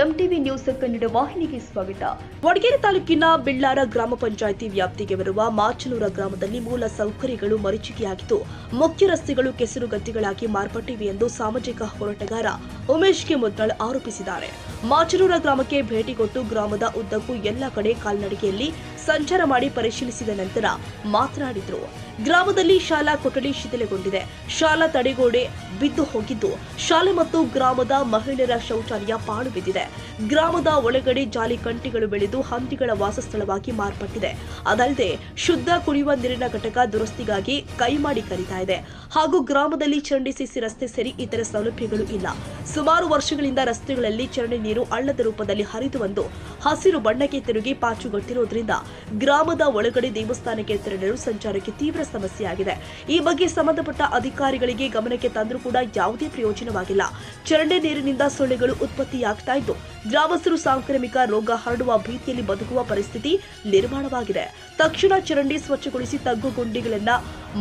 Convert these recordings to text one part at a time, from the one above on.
MTV news Kannada ವಾಹಿನಿಗೆ ಸ್ವಾಗತ. ವಡಗೇರಿ ತಾಲೂಕಿನ ಬಿಳ್ಳಾರ ಗ್ರಾಮ ಪಂಚಾಯಿತಿ ವ್ಯಾಪ್ತಿಗೆ ಬರುವ ಮಾಚನೂರ ಗ್ರಾಮದಲ್ಲಿ ಮೂಲ ಸೌಕರ್ಯಗಳು ಮರೀಚಿಕೆಯಾಗಿದ್ದು, ಮುಖ್ಯ ರಸ್ತೆಗಳು ಕೆಸರುಗದ್ದೆಗಳಾಗಿ ಮಾರ್ಪಟ್ಟಿವೆ ಎಂದು ಸಾಮಾಜಿಕ ಹೋರಾಟಗಾರ ಉಮೇಶ್ ಕೆ ಮುದ್ನಾಳ್ ಆರೋಪಿಸಿದ್ದಾರೆ. ಮಾಚನೂರ ಗ್ರಾಮಕ್ಕೆ ಭೇಟಿ ಕೊಟ್ಟು ಗ್ರಾಮದ ಉದ್ದಕ್ಕೂ ಎಲ್ಲ ಕಡೆ ಕಾಲ್ನಡಿಗೆಯಲ್ಲಿ ಸಂಚಾರ ಮಾಡಿ ಪರಿಶೀಲಿಸಿದ ನಂತರ ಮಾತನಾಡಿದರು. ಗ್ರಾಮದಲ್ಲಿ ಶಾಲಾ ಕೊಠಡಿ ಶಿಥಿಲಗೊಂಡಿದೆ, ಶಾಲಾ ತಡೆಗೋಡೆ ಬಿದ್ದು ಹೋಗಿದ್ದು, ಶಾಲೆ ಮತ್ತು ಗ್ರಾಮದ ಮಹಿಳೆಯರ ಶೌಚಾಲಯ ಪಾಳು ಬಿದ್ದಿದೆ. ಗ್ರಾಮದ ಒಳಗಡೆ ಜಾಲಿ ಕಂಟಿಗಳು ಬೆಳೆದು ಹಂದಿಗಳ ವಾಸಸ್ಥಳವಾಗಿ ಮಾರ್ಪಟ್ಟಿದೆ. ಅದಲ್ಲದೆ ಶುದ್ಧ ಕುಡಿಯುವ ನೀರಿನ ಘಟಕ ದುರಸ್ತಿಗಾಗಿ ಕೈ ಮಾಡಿ ಕರೀತಾ ಇದೆ. ಹಾಗೂ ಗ್ರಾಮದಲ್ಲಿ ಚರಂಡಿ ಸಿಸಿ ರಸ್ತೆ ಸೇರಿ ಇತರ ಸೌಲಭ್ಯಗಳು ಇಲ್ಲ. ಸುಮಾರು ವರ್ಷಗಳಿಂದ ರಸ್ತೆಗಳಲ್ಲಿ ಚರಂಡಿ ನೀರು ಹಳ್ಳದ ರೂಪದಲ್ಲಿ ಹರಿದು ಬಂದು ಹಸಿರು ಬಣ್ಣಕ್ಕೆ ತಿರುಗಿ ಪಾಚುಗಟ್ಟಿರುವುದರಿಂದ ಗ್ರಾಮದ ಒಳಗಡೆ ದೇವಸ್ಥಾನಕ್ಕೆ ತೆರಳಲು ಸಂಚಾರಕ್ಕೆ ತೀವ್ರ ಸಮಸ್ಯೆಯಾಗಿದೆ. ಈ ಬಗ್ಗೆ ಸಂಬಂಧಪಟ್ಟ ಅಧಿಕಾರಿಗಳಿಗೆ ಗಮನಕ್ಕೆ ತಂದರೂ ಕೂಡ ಯಾವುದೇ ಪ್ರಯೋಜನವಾಗಿಲ್ಲ. ಚರಂಡಿ ನೀರಿನಿಂದ ಸೊಳ್ಳೆಗಳು ಉತ್ಪತ್ತಿಯಾಗ್ತಾ ಇದ್ದು, ಗ್ರಾಮಸ್ಥರು ಸಾಂಕ್ರಾಮಿಕ ರೋಗ ಹರಡುವ ಭೀತಿಯಲ್ಲಿ ಬದುಕುವ ಪರಿಸ್ಥಿತಿ ನಿರ್ಮಾಣವಾಗಿದೆ. ತಕ್ಷಣ ಚರಂಡಿ ಸ್ವಚ್ಛಗೊಳಿಸಿ ತಗ್ಗು ಗುಂಡಿಗಳನ್ನ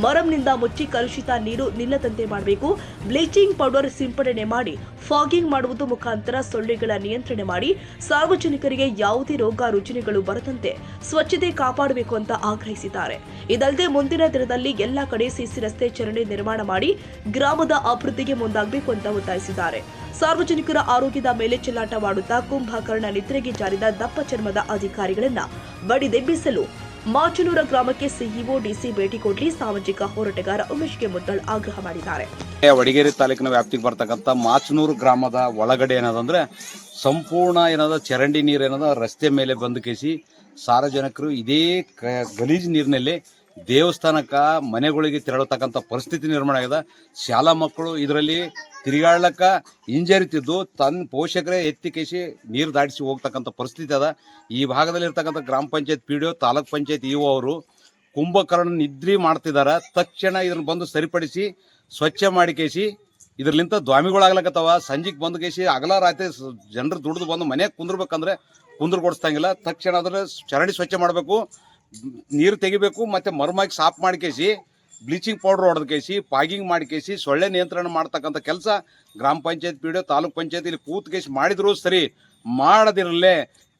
ಮರಂನಿಂದ ಮುಚ್ಚಿ ಕಲುಷಿತ ನೀರು ನಿಲ್ಲದಂತೆ ಮಾಡಬೇಕು. ಬ್ಲೀಚಿಂಗ್ ಪೌಡರ್ ಸಿಂಪಡಣೆ ಮಾಡಿ ಫಾಗಿಂಗ್ ಮಾಡುವುದು ಮುಖಾಂತರ ಸೊಳ್ಳೆಗಳ ನಿಯಂತ್ರಣ ಮಾಡಿ ಸಾರ್ವಜನಿಕರಿಗೆ ಯಾವುದೇ ರೋಗ ರುಜಿನಗಳು ಬರದಂತೆ ಸ್ವಚ್ಛತೆ ಕಾಪಾಡಬೇಕು ಅಂತ ಆಗ್ರಹಿಸಿದ್ದಾರೆ. ಇದಲ್ಲದೆ ಮುಂದಿನ ದಿನದಲ್ಲಿ ಎಲ್ಲಾ ಕಡೆ ಸಿಸಿ ರಸ್ತೆ ಚರಂಡಿ ನಿರ್ಮಾಣ ಮಾಡಿ ಗ್ರಾಮದ ಅಭಿವೃದ್ಧಿಗೆ ಮುಂದಾಗಬೇಕು ಅಂತ ಒತ್ತಾಯಿಸಿದ್ದಾರೆ. ಸಾರ್ವಜನಿಕರ ಆರೋಗ್ಯದ ಮೇಲೆ ಚೆಲ್ಲಾಟವಾಡುತ್ತಾ ಕುಂಭಕರ್ಣ ನಿದ್ರೆಗೆ ಜಾರಿದ ದಪ್ಪ ಚರ್ಮದ ಅಧಿಕಾರಿಗಳನ್ನ ಬಡಿದೆಬ್ಬಿಸಲು ಮಾಚನೂರ ಗ್ರಾಮಕ್ಕೆ ಸಿಇಒ ಡಿಸಿ ಭೇಟಿ ಕೊಡ್ಲಿ ಸಾಮಾಜಿಕ ಹೋರಾಟಗಾರ ಉಮೇಶ್ ಕೆ ಮುದ್ನಾಳ್ ಆಗ್ರಹ ಮಾಡಿದ್ದಾರೆ. ವಡಗೇರಿ ತಾಲೂಕಿನ ವ್ಯಾಪ್ತಿಗೆ ಬರ್ತಕ್ಕಂಥ ಮಾಚನೂರು ಗ್ರಾಮದ ಒಳಗಡೆ ಏನದಂದ್ರೆ ಸಂಪೂರ್ಣ ಚರಂಡಿ ನೀರು ರಸ್ತೆ ಮೇಲೆ ಬಂದು ಕೇಸಿ ಸಾರ್ವಜನಿಕರು ಇದೇ ಗಲೀಜು ನೀರಿನಲ್ಲಿ ದೇವಸ್ಥಾನಕ್ಕ ಮನೆಗಳಿಗೆ ತೆರಳತಕ್ಕಂಥ ಪರಿಸ್ಥಿತಿ ನಿರ್ಮಾಣ ಆಗಿದೆ. ಶಾಲಾ ಮಕ್ಕಳು ಇದರಲ್ಲಿ ತಿರುಗಾಡ್ಲಕ್ಕ ಹಿಂಜರಿತಿದ್ದು ತನ್ನ ಪೋಷಕರೇ ಎತ್ತಿ ಕೇಸಿ ನೀರು ದಾಟಿಸಿ ಹೋಗ್ತಕ್ಕಂಥ ಪರಿಸ್ಥಿತಿ ಅದ. ಈ ಭಾಗದಲ್ಲಿ ಇರ್ತಕ್ಕಂಥ ಗ್ರಾಮ ಪಂಚಾಯತ್ ಪಿಡಿಒ ತಾಲೂಕ್ ಪಂಚಾಯತ್ ಇಒ ಅವರು ಕುಂಭಕರ್ಣ ನಿದ್ರಿ ಮಾಡ್ತಿದ್ದಾರೆ. ತಕ್ಷಣ ಇದನ್ನು ಬಂದು ಸರಿಪಡಿಸಿ ಸ್ವಚ್ಛ ಮಾಡಿ ಕೇಸಿ ಇದರ್ಲಿಂತ ದ್ವಾಮಿಗಳಾಗ್ಲಕತ್ತವ. ಸಂಜೆಗೆ ಬಂದು ಕೇಸಿ ಅಗಲ ರಾತ್ರಿ ಜನರು ದುಡಿದು ಬಂದು ಮನೆಗೆ ಕುಂದ್ರಬೇಕಂದ್ರೆ ಕುಂದ್ರ ಕೊಡಿಸ್ತಂಗಿಲ್ಲ. ತಕ್ಷಣ ಅದರ ಚರಂಡಿ ಸ್ವಚ್ಛ ಮಾಡಬೇಕು, ನೀರು ತೆಗಿಬೇಕು, ಮತ್ತೆ ಮರ್ಮಾಗಿ ಸಾಫ್ ಮಾಡಿ ಕೇಸಿ ಬ್ಲೀಚಿಂಗ್ ಪೌಡರ್ ಹೊಡೆದ ಕೇಸಿ ಪಾಗಿಂಗ್ ಮಾಡಿ ಕೇಸಿ ಸೊಳ್ಳೆ ನಿಯಂತ್ರಣ ಮಾಡ್ತಕ್ಕಂಥ ಕೆಲಸ ಗ್ರಾಮ ಪಂಚಾಯತ್ ಪಿಡಿಒ ತಾಲೂಕ್ ಪಂಚಾಯತ್ ಇಲ್ಲಿ ಕೂತ್ ಕೇಸಿ ಮಾಡಿದ್ರು ಸರಿ, ಮಾಡದಿರಲೇ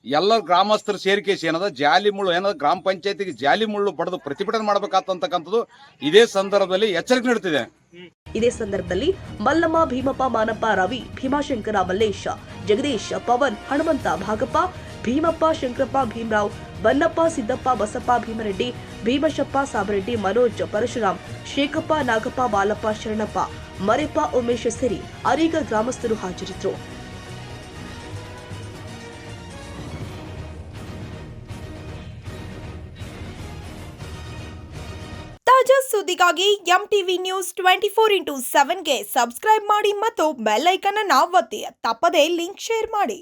ಎಲ್ಲ ಗ್ರಾಮಸ್ಥರು ಸೇರಿಕೇಸಿ ಜಾಲಿ ಮುಳ್ಳು ಗ್ರಾಮ ಪಂಚಾಯತಿಗೆ ಜಾಲಿ ಮುಳ್ಳು ಪಡೆದು ಪ್ರತಿಭಟನೆ ಮಾಡಬೇಕಾಗ್ತಕ್ಕಂಥದ್ದು ಇದೇ ಸಂದರ್ಭದಲ್ಲಿ ಎಚ್ಚರಿಕೆ ನೀಡುತ್ತಿದೆ. ಇದೇ ಸಂದರ್ಭದಲ್ಲಿ ಮಲ್ಲಮ್ಮ, ಭೀಮಪ್ಪ, ಮಾನಪ್ಪ, ರವಿ, ಭೀಮಾಶಂಕರ, ಮಲ್ಲೇಶ, ಜಗದೀಶ್, ಪವನ್, ಹನುಮಂತ, ಭಾಗಪ್ಪ, ಭೀಮಪ್ಪ, ಶಂಕರಪ್ಪ, ಭೀಮರಾವ್, ಬನ್ನಪ್ಪ, ಸಿದ್ದಪ್ಪ, ಬಸಪ್ಪ, ಭೀಮರೆಡ್ಡಿ, ಭೀಮಶಪ್ಪ, ಸಾಬರೆಡ್ಡಿ, ಮನೋಜ್, ಪರಶುರಾಮ್, ಶೇಖಪ್ಪ, ನಾಗಪ್ಪ, ಬಾಲಪ್ಪ, ಶರಣಪ್ಪ, ಮರೆಪ್ಪ, ಉಮೇಶ್ ಸೇರಿ ಅನೇಕ ಗ್ರಾಮಸ್ಥರು ಹಾಜರಿದ್ದರು. ತಾಜಾ ಸುದ್ದಿಗಾಗಿ ಎಂಟಿವಿ ನ್ಯೂಸ್ 24x7ಗೆ ಸಬ್ಸ್ಕ್ರೈಬ್ ಮಾಡಿ ಮತ್ತು ಬೆಲ್ ಐಕಾನ್ ಅನ್ನು ಒತ್ತಿ. ತಪ್ಪದೇ ಲಿಂಕ್ ಶೇರ್ ಮಾಡಿ.